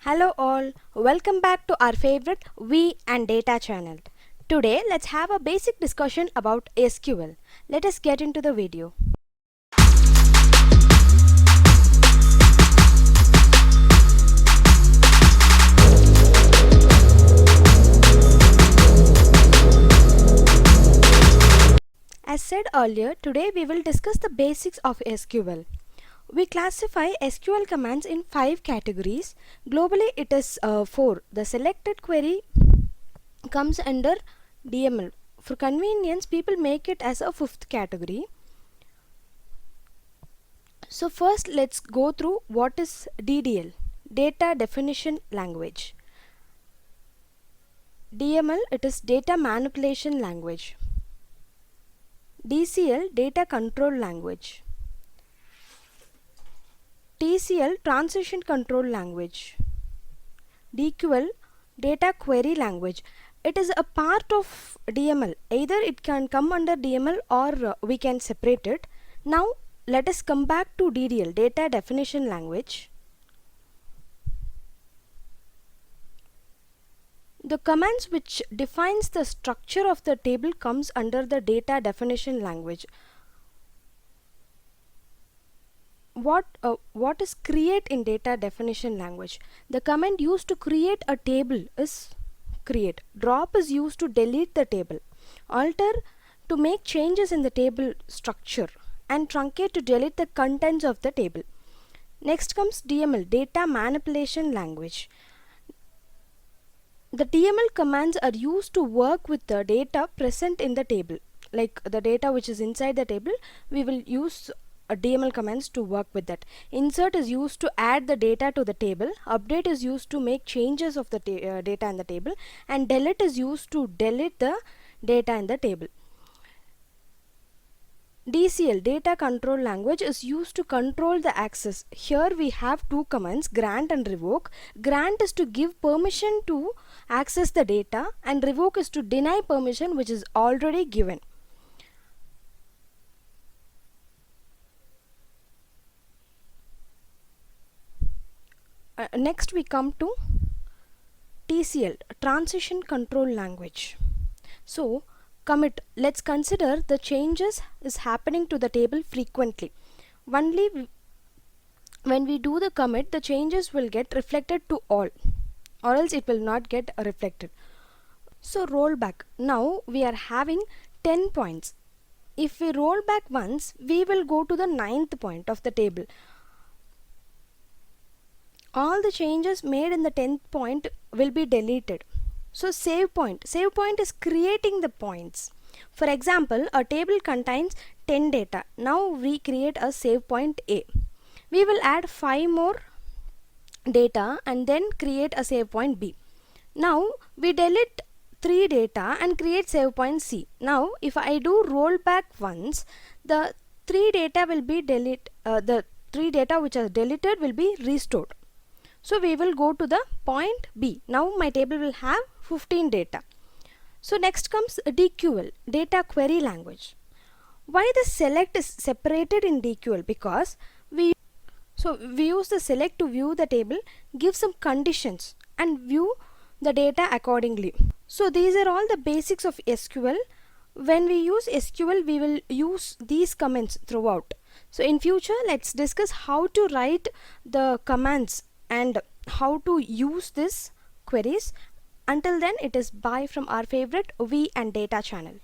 Hello all, welcome back to our favorite We and Data channel. Today let's have a basic discussion about SQL. Let us get into the video. As said earlier, today we will discuss the basics of SQL. We classify SQL commands in 5 categories. Globally it is 4. The selected query comes under DML. For convenience, people make it as a 5th category. So first let's go through what is DDL, Data Definition Language. DML, it is Data Manipulation Language. DCL, Data Control Language. TCL, Transition Control Language. DQL, Data Query Language. It is a part of DML. Either it can come under DML or we can separate it. Now let us come back to DDL, Data Definition Language. The commands which defines the structure of the table comes under the Data Definition Language. What is create in Data Definition Language? The command used to create a table is create. Drop is used to delete the table. Alter to make changes in the table structure, and truncate to delete the contents of the table. Next comes DML, Data Manipulation Language. The DML commands are used to work with the data present in the table. Like the data which is inside the table, we will use DML commands to work with that. Insert is used to add the data to the table. Update is used to make changes of the data in the table. And delete is used to delete the data in the table. DCL, Data Control Language, is used to control the access. Here we have two commands, grant and revoke. Grant is to give permission to access the data, and revoke is to deny permission which is already given. Next we come to TCL, Transition Control Language. So commit, let's consider the changes is happening to the table frequently. Only when we do the commit, the changes will get reflected to all, or else it will not get reflected. So roll back. Now we are having 10 points. If we roll back once, we will go to the 9th point of the table. All the changes made in the 10th point will be deleted. So save point is creating the points. For example, a table contains 10 data. Now we create a save point A. We will add 5 more data and then create a save point B. Now we delete 3 data and create save point C. Now if I do roll back once, the 3 data will be deleted. The 3 data which are deleted will be restored. So we will go to the point B. Now my table will have 15 data. So next comes DQL, Data Query Language. Why the select is separated in DQL? Because we use the select to view the table, give some conditions and view the data accordingly. So these are all the basics of SQL. When we use SQL, we will use these commands throughout. So in future, let's discuss how to write the commands and how to use this queries. Until then, it is bye from our favorite We and Data channel.